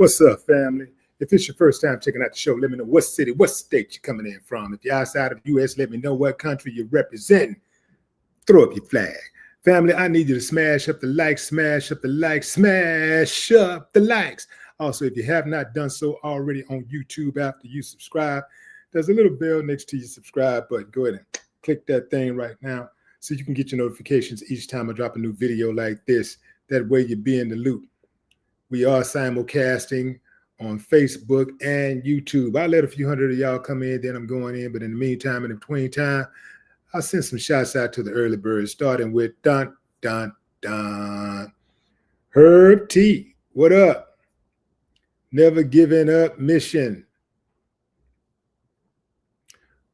What's up, family? If it's your first time checking out the show, let me know what city, what state you're coming in from. If you're outside of the U.S., let me know what country you're representing. Throw up your flag. Family, I need you to smash up the likes, smash up the likes, smash up the likes. Also, if you have not done so already on YouTube after you subscribe, there's a little bell next to your subscribe button. Go ahead and click that thing right now so you can get your notifications each time I drop a new video like this. That way you'll be in the loop. We are simulcasting on Facebook and YouTube. I'll let a few hundred of y'all come in, then I'm going in. But in the meantime, in between time, I'll send some shots out to the early birds, starting with Dun, Dun, Dun. Herb T, what up? Never Giving Up Mission.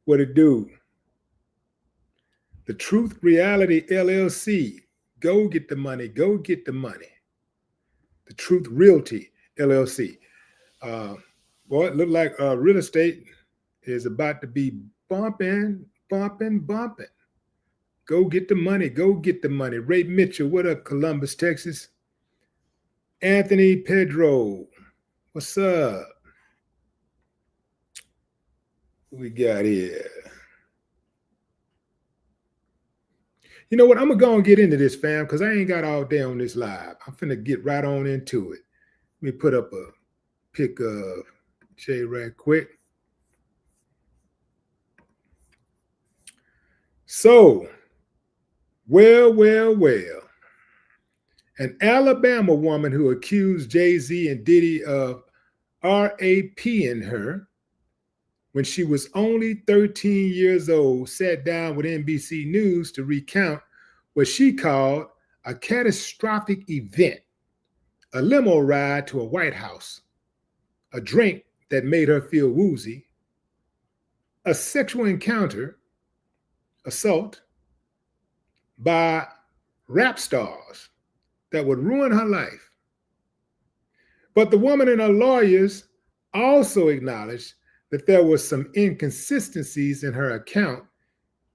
What it do? The Truth Reality LLC. Go get the money. Go get the money. The Truth Realty LLC. Boy, it looked like real estate is about to be bumping. Go get the money. Go get the money. Ray Mitchell, what up, Columbus, Texas? Anthony Pedro, what's up? What we got here? You know what? I'm going to go and get into this, fam, because I ain't got all day on this live. I'm finna get right on into it. Let me put up a pic of Jay right quick. So, well. An Alabama woman who accused Jay-Z and Diddy of RAPing her when she was only 13 years old sat down with NBC News to recount what she called a catastrophic event, a limo ride to a White House, a drink that made her feel woozy, a sexual encounter, assault by rap stars that would ruin her life. But the woman and her lawyers also acknowledged that there were some inconsistencies in her account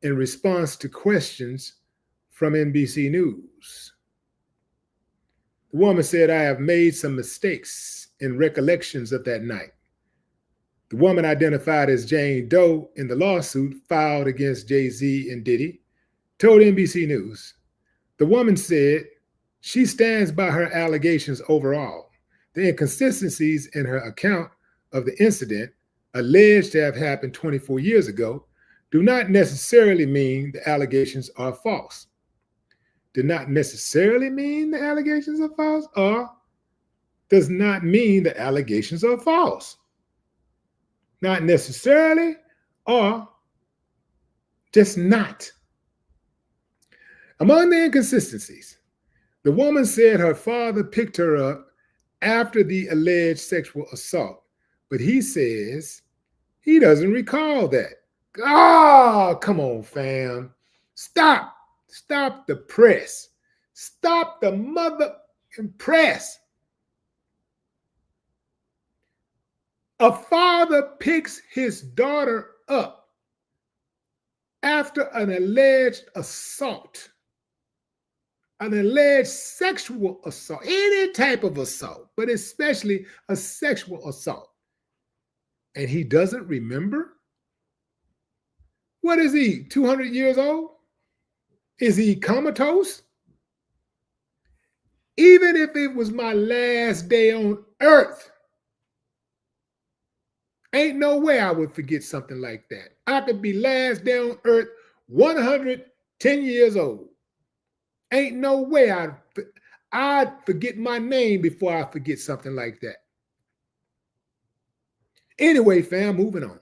in response to questions from NBC News. The woman said, "I have made some mistakes in recollections of that night." The woman, identified as Jane Doe in the lawsuit filed against Jay-Z and Diddy, told NBC News. The woman said she stands by her allegations overall. The inconsistencies in her account of the incident, alleged to have happened 24 years ago, do not necessarily mean the allegations are false. Do not necessarily mean the allegations are false, or does not mean the allegations are false. Not necessarily, or just not. Among the inconsistencies, the woman said her father picked her up after the alleged sexual assault, but he says he doesn't recall that. Oh, come on, fam. Stop the press. Stop the motherfucking press. A father picks his daughter up after an alleged assault, an alleged sexual assault, any type of assault, but especially a sexual assault. And he doesn't remember? What is he, 200 years old? Is he comatose? Even if it was my last day on earth, ain't no way I would forget something like that. I could be last day on earth, 110 years old. Ain't no way I'd forget my name before I forget something like that. Anyway, fam, moving on.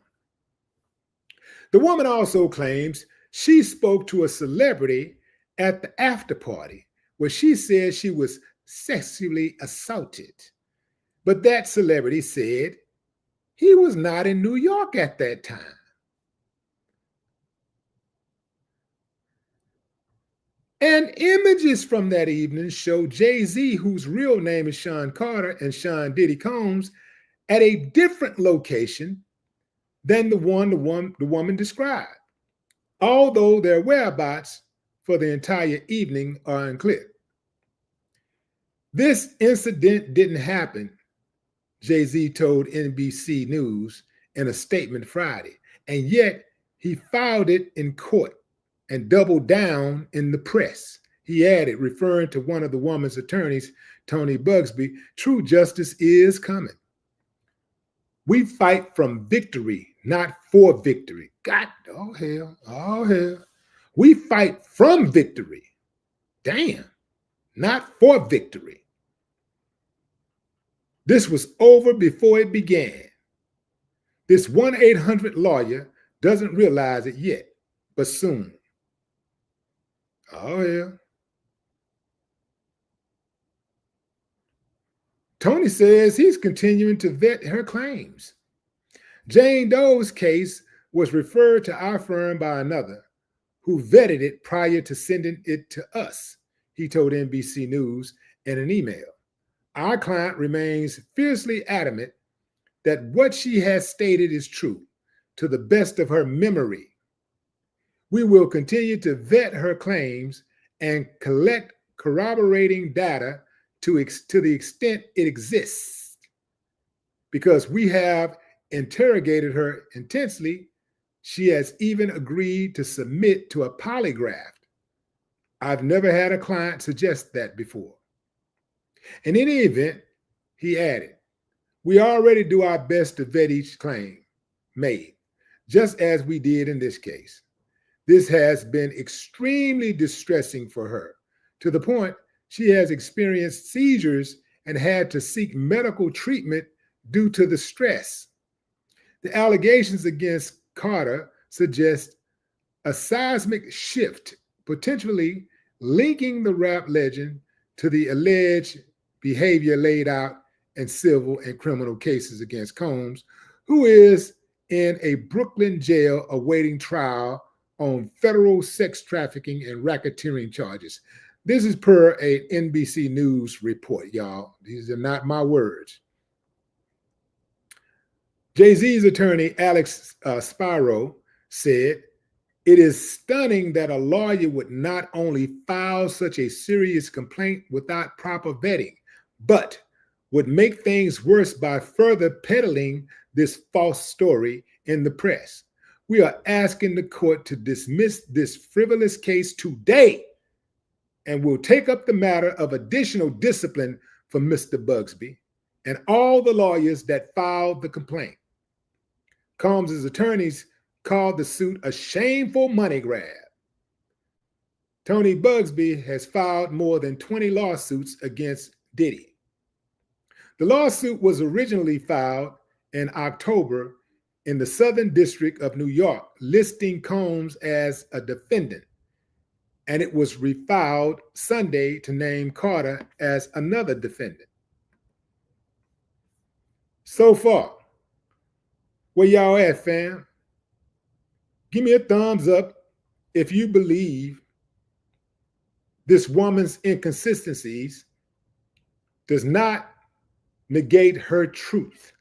The woman also claims she spoke to a celebrity at the after party where she said she was sexually assaulted. But that celebrity said he was not in New York at that time. And images from that evening show Jay-Z, whose real name is Sean Carter, and Sean Diddy Combs at a different location than the one the woman described, although their whereabouts for the entire evening are unclear. This incident didn't happen Jay-Z told NBC News in a statement Friday. And yet he filed it in court and doubled down in the press. He added, referring to one of the woman's attorneys, Tony Bugsby, true justice is coming. We fight from victory, not for victory. God, oh hell, oh hell. We fight from victory. Damn, not for victory. This was over before it began. This 1-800 lawyer doesn't realize it yet, but soon. Oh yeah. Tony says he's continuing to vet her claims. Jane Doe's case was referred to our firm by another who vetted it prior to sending it to us, he told NBC News in an email. Our client remains fiercely adamant that what she has stated is true to the best of her memory. We will continue to vet her claims and collect corroborating data to the extent it exists, because we have interrogated her intensely. She has even agreed to submit to a polygraph. I've never had a client suggest that before. In any event, he added, we already do our best to vet each claim made, just as we did in this case. This has been extremely distressing for her, to the point she has experienced seizures and had to seek medical treatment due to the stress. The allegations against Carter suggest a seismic shift, potentially linking the rap legend to the alleged behavior laid out in civil and criminal cases against Combs, who is in a Brooklyn jail awaiting trial on federal sex trafficking and racketeering charges. This is per a NBC News report, y'all. These are not my words. Jay-Z's attorney, Alex Spiro, said, it is stunning that a lawyer would not only file such a serious complaint without proper vetting, but would make things worse by further peddling this false story in the press. We are asking the court to dismiss this frivolous case today, and will take up the matter of additional discipline for Mr. Bugsby and all the lawyers that filed the complaint. Combs' attorneys called the suit a shameful money grab. Tony Bugsby has filed more than 20 lawsuits against Diddy. The lawsuit was originally filed in October in the Southern District of New York, listing Combs as a defendant, and it was refiled Sunday to name Carter as another defendant. So far, where y'all at, fam? Give me a thumbs up if you believe this woman's inconsistencies does not negate her truth.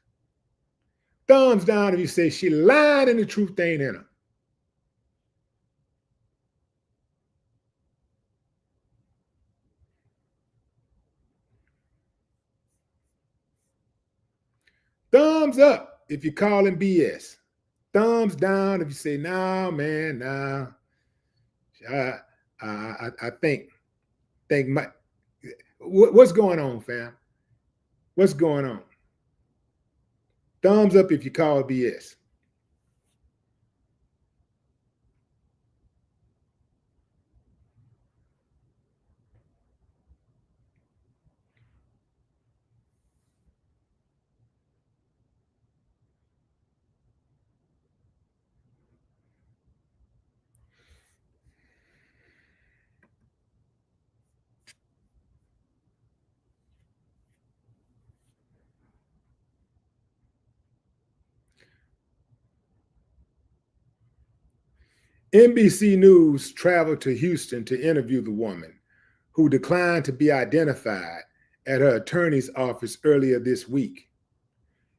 Thumbs down if you say she lied and the truth ain't in her. Thumbs up if you're calling BS. Thumbs down if you say, nah, man, nah. I think what's going on, fam? What's going on? Thumbs up if you call BS. NBC News traveled to Houston to interview the woman, who declined to be identified, at her attorney's office earlier this week.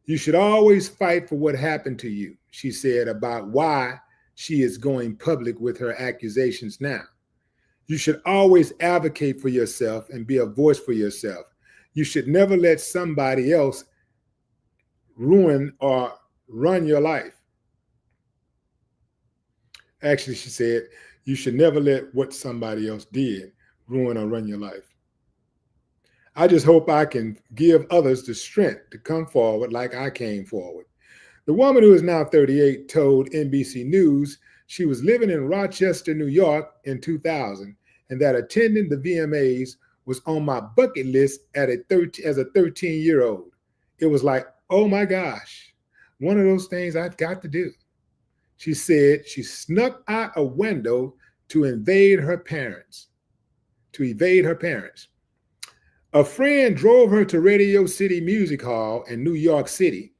You should always fight for what happened to you, she said about why she is going public with her accusations now. You should always advocate for yourself and be a voice for yourself. You should never let somebody else ruin or run your life. Actually, she said, you should never let what somebody else did ruin or run your life. I just hope I can give others the strength to come forward like I came forward. The woman, who is now 38, told NBC News she was living in Rochester, New York in 2000, and that attending the VMAs was on my bucket list as a 13-year-old. It was like, oh my gosh, one of those things I've got to do. She said she snuck out a window to evade her parents. A friend drove her to Radio City Music Hall in New York City.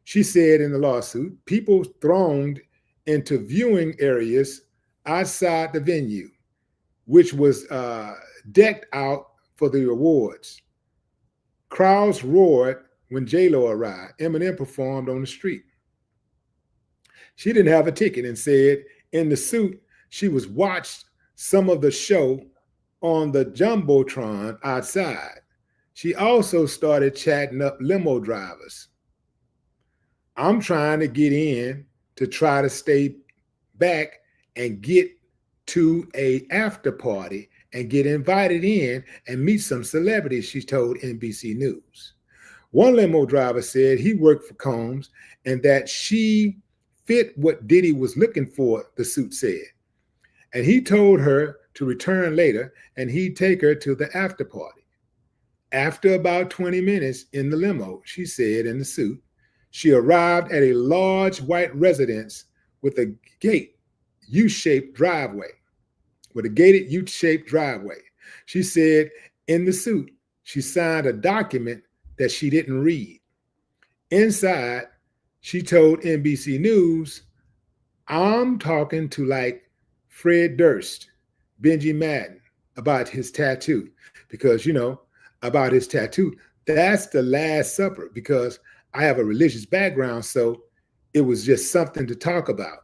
She said in the lawsuit, people thronged into viewing areas outside the venue, which was decked out for the awards. Crowds roared when J-Lo arrived. Eminem performed on the street. She didn't have a ticket and said in the suit she was watched some of the show on the Jumbotron outside. She also started chatting up limo drivers. I'm trying to get in to try to stay back and get to a after party and get invited in and meet some celebrities, she told NBC News. One limo driver said he worked for Combs and that she fit what Diddy was looking for, the suit said. And he told her to return later and he'd take her to the after party. After about 20 minutes in the limo, she said in the suit, she arrived at a large white residence with a gated U-shaped driveway. She said in the suit, she signed a document that she didn't read. Inside, she told NBC News, I'm talking to like Fred Durst, Benji Madden about his tattoo, because, about his tattoo. That's the Last Supper, because I have a religious background, so it was just something to talk about.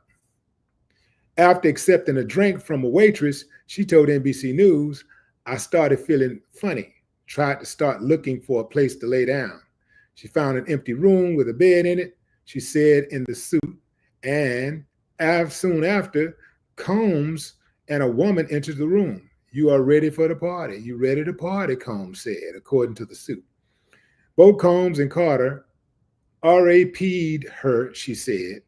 After accepting a drink from a waitress, she told NBC News, I started feeling funny, tried to start looking for a place to lay down. She found an empty room with a bed in it, she said in the suit, and soon after, Combs and a woman entered the room. You are ready for the party. You ready to party, Combs said, according to the suit. Both Combs and Carter RAP'd her, she said.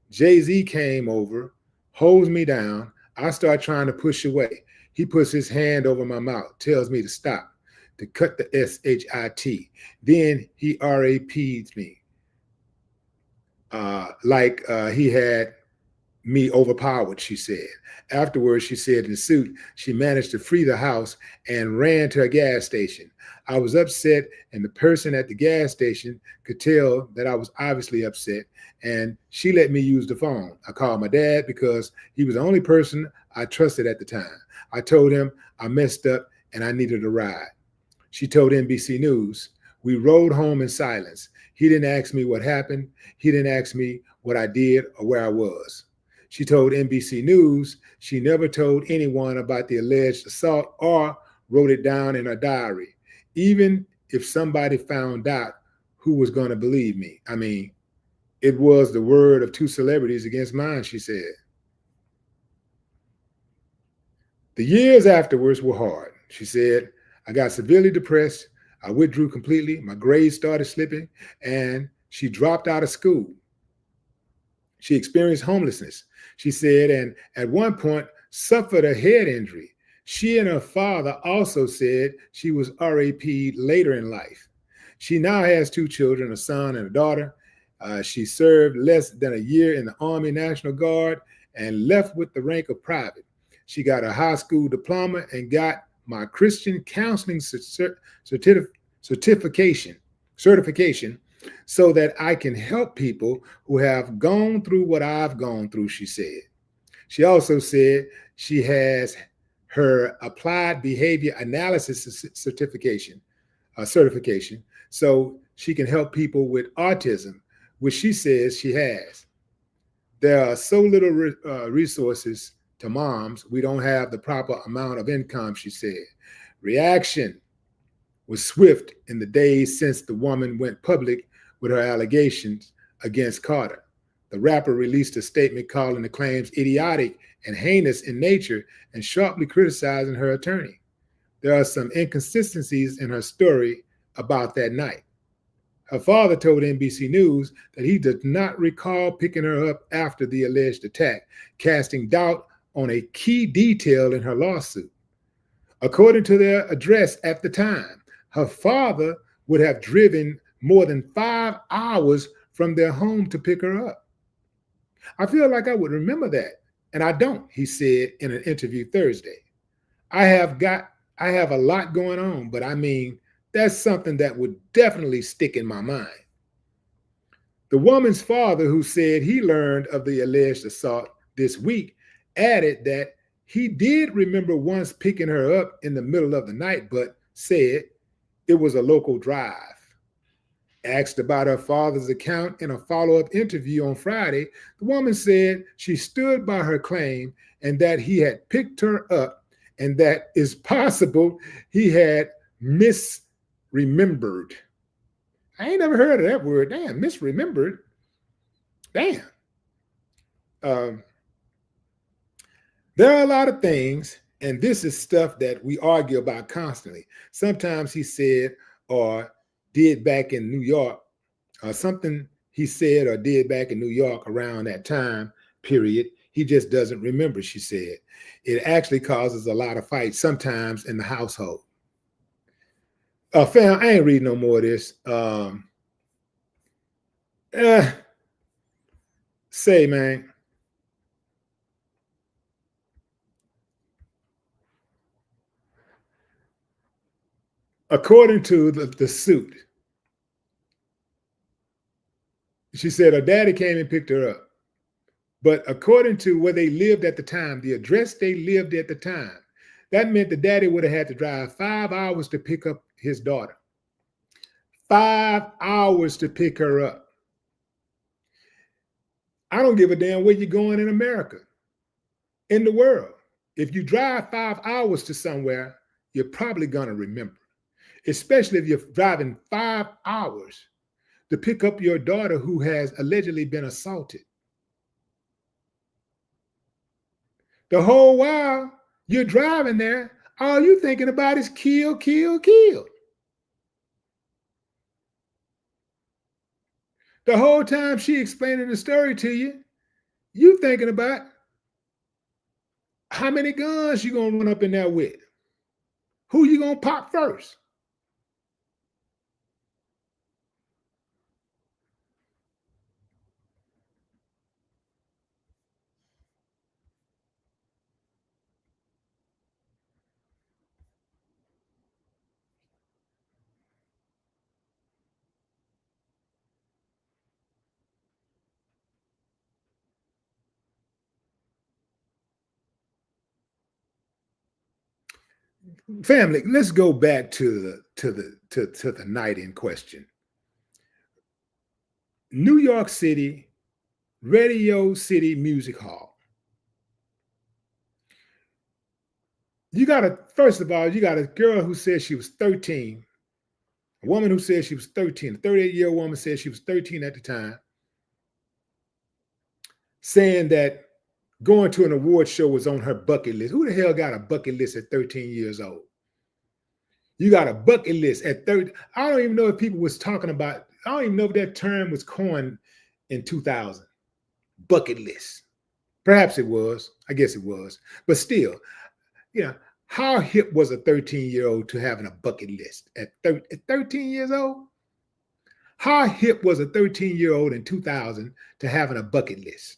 Jay-Z came over, holds me down. I start trying to push away. He puts his hand over my mouth, tells me to stop, to cut the S-H-I-T. Then he RAP'd me. Like he had me overpowered, she said. Afterwards, she said in the suit, she managed to flee the house and ran to a gas station. I was upset, and the person at the gas station could tell that I was obviously upset, and she let me use the phone. I called my dad because he was the only person I trusted at the time. I told him I messed up and I needed a ride. She told NBC News, we rode home in silence. He didn't ask me what happened. He didn't ask me what I did or where I was. She told NBC News she never told anyone about the alleged assault or wrote it down in her diary. Even if somebody found out, who was going to believe me? I mean, it was the word of two celebrities against mine, she said. The years afterwards were hard. She said, I got severely depressed. I withdrew completely. My grades started slipping, and she dropped out of school. She experienced homelessness, she said, and at one point suffered a head injury. She and her father also said she was RAP'd later in life. She now has two children, a son and a daughter. She served less than a year in the Army National Guard and left with the rank of private. She got a high school diploma and got my Christian counseling certification so that I can help people who have gone through what I've gone through, she said. She also said she has her applied behavior analysis certification, so she can help people with autism, which she says she has. There are so little resources to moms. We don't have the proper amount of income, she said. Reaction was swift in the days since the woman went public with her allegations against Carter. The rapper released a statement calling the claims idiotic and heinous in nature and sharply criticizing her attorney. There are some inconsistencies in her story about that night. Her father told NBC News that he does not recall picking her up after the alleged attack, casting doubt on a key detail in her lawsuit. According to their address at the time, her father would have driven more than 5 hours from their home to pick her up. I feel like I would remember that, and I don't, he said in an interview Thursday. I have a lot going on, but I mean, that's something that would definitely stick in my mind. The woman's father, who said he learned of the alleged assault this week, added that he did remember once picking her up in the middle of the night, but said it was a local drive. Asked about her father's account in a follow-up interview on Friday, the woman said she stood by her claim and that he had picked her up and that it's possible he had misremembered. I ain't never heard of that word. Damn, misremembered. Damn. There are a lot of things, and this is stuff that we argue about constantly. Sometimes he said or did back in New York, something he said or did back in New York around that time period, he just doesn't remember, she said. It actually causes a lot of fights sometimes in the household. Fam, I ain't reading no more of this. Say, man. According to the suit, she said her daddy came and picked her up. But according to where they lived at the time, the address they lived at the time, that meant the daddy would have had to drive 5 hours to pick up his daughter. 5 hours to pick her up. I don't give a damn where you're going in America, in the world. If you drive 5 hours to somewhere, you're probably going to remember, especially if you're driving 5 hours to pick up your daughter who has allegedly been assaulted. The whole while you're driving there, all you're thinking about is kill, kill, kill. The whole time she explaining the story to you, you thinking about how many guns you gonna run up in there with. Who you gonna pop first? Family, let's go back to the night in question. New York City, Radio City Music Hall. First of all, you got a girl who said she was 13, a woman who said she was 13, a 38-year-old woman said she was 13 at the time, saying that going to an award show was on her bucket list. Who the hell got a bucket list at 13 years old? You got a bucket list at 30. I don't even know if people was talking about, I don't even know if that term was coined in 2000. Bucket list. Perhaps it was. I guess it was. But still, how hip was a 13-year-old to having a bucket list at 13 years old? How hip was a 13-year-old in 2000 to having a bucket list?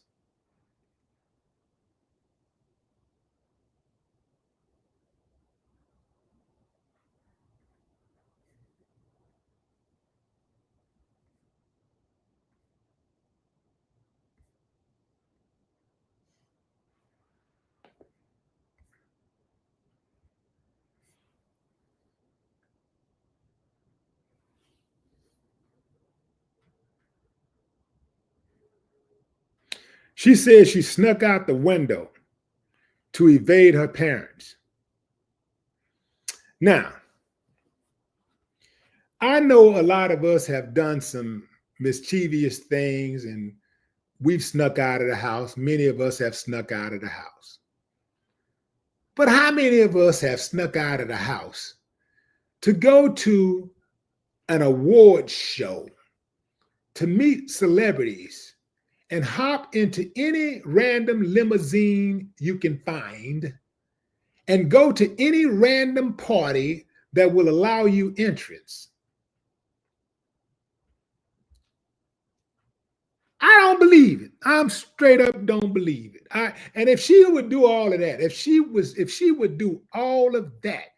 She said she snuck out the window to evade her parents. Now, I know a lot of us have done some mischievous things, and we've snuck out of the house. Many of us have snuck out of the house. But how many of us have snuck out of the house to go to an award show, to meet celebrities, and hop into any random limousine you can find and go to any random party that will allow you entrance? I don't believe it. I'm straight up don't believe it. And if she would do all of that, if she would do all of that,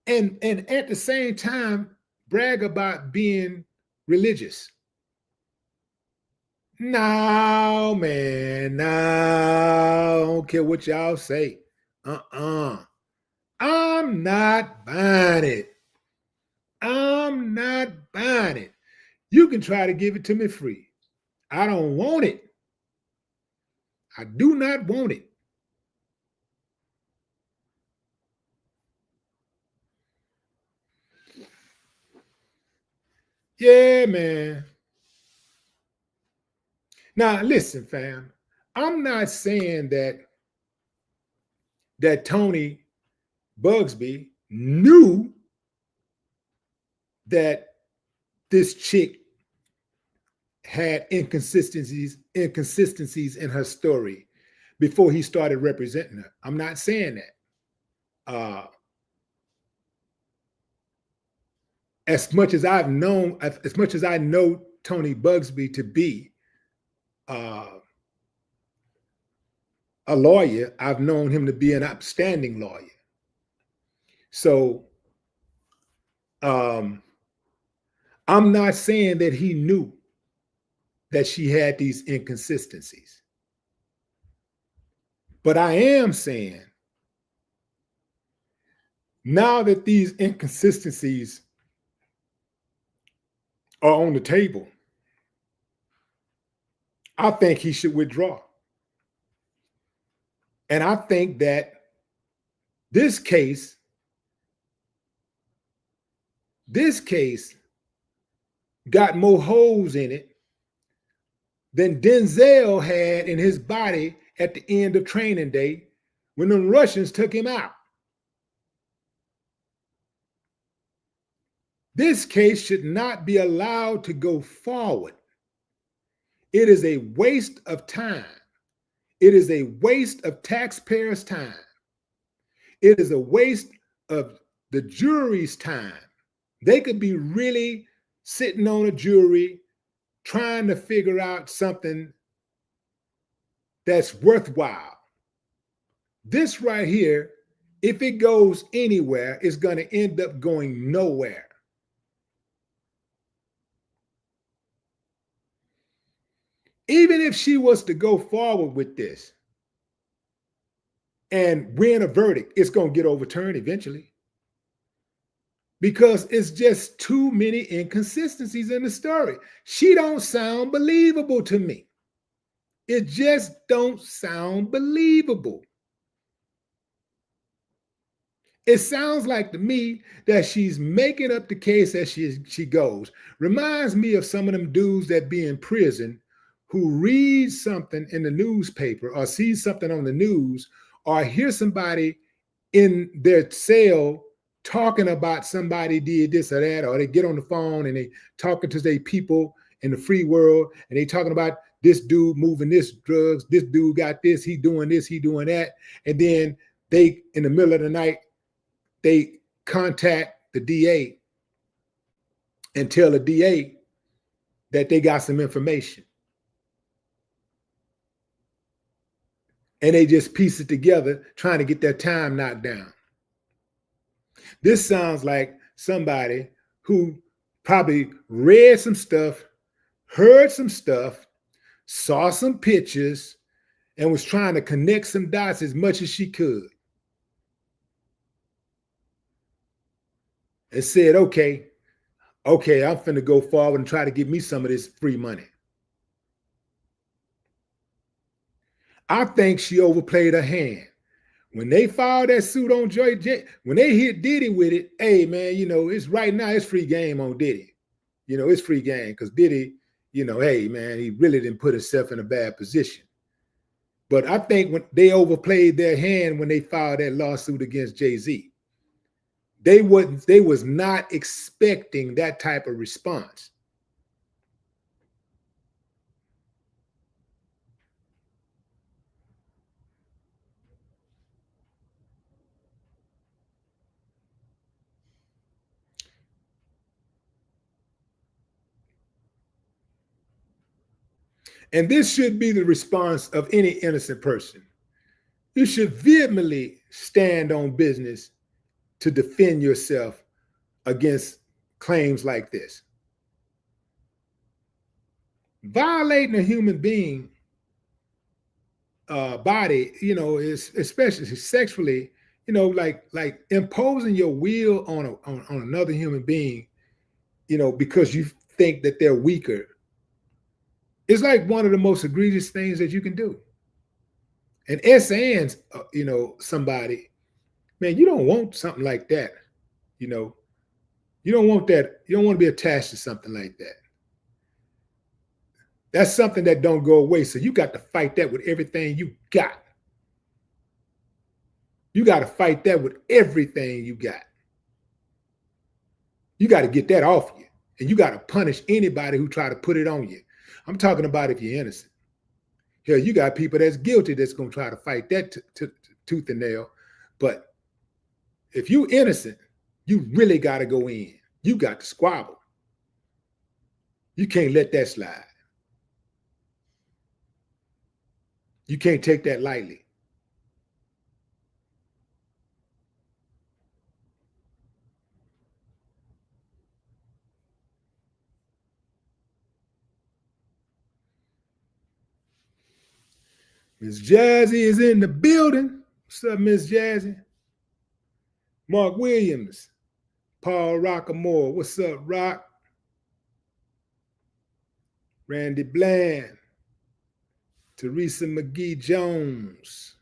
and at the same time brag about being religious. No, man, no, I don't care what y'all say. I'm not buying it. I'm not buying it. You can try to give it to me free. I don't want it. I do not want it. Yeah, man. Now, listen, fam. I'm not saying that Tony Bugsby knew that this chick had inconsistencies in her story before he started representing her. I'm not saying that. As much as I know Tony Bugsby to be a lawyer, I've known him to be an upstanding lawyer. So I'm not saying that he knew that she had these inconsistencies. But I am saying, now that these inconsistencies are on the table, I think he should withdraw. And I think that this case got more holes in it than Denzel had in his body at the end of training day when the Russians took him out. This case should not be allowed to go forward. It is a waste of time. It is a waste of taxpayers' time. It is a waste of the jury's time. They could be really sitting on a jury trying to figure out something that's worthwhile. This right here, if it goes anywhere, is going to end up going nowhere. Even if she was to go forward with this and win a verdict, it's going to get overturned eventually, because it's just too many inconsistencies in the story. She don't sound believable to me. It just don't sound believable. It sounds like to me that she's making up the case as she goes. Reminds me of some of them dudes that be in prison who read something in the newspaper or see something on the news or hear somebody in their cell talking about somebody did this or that, or they get on the phone and they talking to their people in the free world and they talking about this dude moving this drugs, this dude got this, he doing this, he doing that. And then they, in the middle of the night, they contact the DA and tell the DA that they got some information. And they just piece it together, trying to get their time knocked down. This sounds like somebody who probably read some stuff, heard some stuff, saw some pictures, and was trying to connect some dots as much as she could. And said, okay, I'm finna go forward and try to get me some of this free money. I think she overplayed her hand. When they filed that suit on when they hit Diddy with it, hey man, it's right now, it's free game on Diddy. It's free game because Diddy hey, man, he really didn't put himself in a bad position. But I think when they overplayed their hand when they filed that lawsuit against Jay-Z, they was not expecting that type of response. And this should be the response of any innocent person. You should vehemently stand on business to defend yourself against claims like this. Violating a human being body, is especially sexually, like imposing your will on another human being, because you think that they're weaker. It's like one of the most egregious things that you can do. And SN's, somebody, man, you don't want something like that. You don't want that. You don't want to be attached to something like that. That's something that don't go away. So you got to fight that with everything you got. You got to fight that with everything you got. You got to get that off you. And you got to punish anybody who try to put it on you. I'm talking about if you're innocent. Hell, you got people that's guilty that's going to try to fight that tooth and nail. But if you're innocent, you really got to go in. You got to squabble. You can't let that slide. You can't take that lightly. Miss Jazzy is in the building. What's up, Miss Jazzy? Mark Williams, Paul Rockamore. What's up, Rock? Randy Bland, Teresa McGee Jones,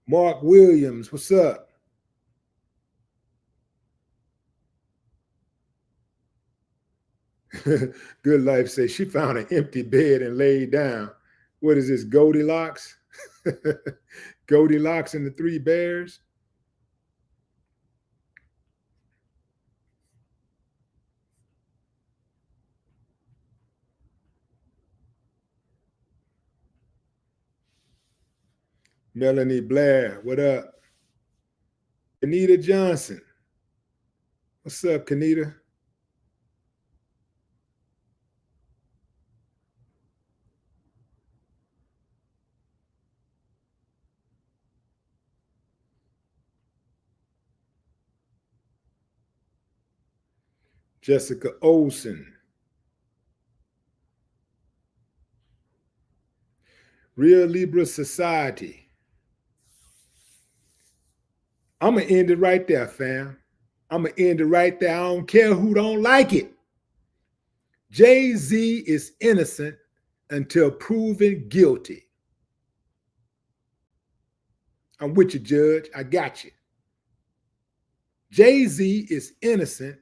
Mark Williams. What's up? Good Life says she found an empty bed and laid down. What is this, Goldilocks? Goldilocks and the Three Bears? Melanie Blair, what up? Kanita Johnson. What's up, Kanita? Jessica Olsen. Real Libra Society. I'm going to end it right there, fam. I'm going to end it right there. I don't care who don't like it. Jay-Z is innocent until proven guilty. I'm with you, Judge. I got you. Jay-Z is innocent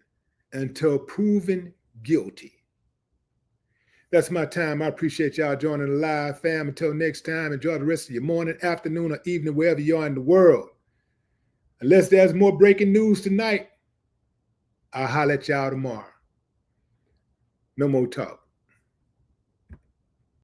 until proven guilty. That's my time. I appreciate y'all joining the live, fam. Until next time, enjoy the rest of your morning, afternoon, or evening, wherever you are in the world. Unless there's more breaking news tonight, I'll holler at y'all tomorrow. No more talk.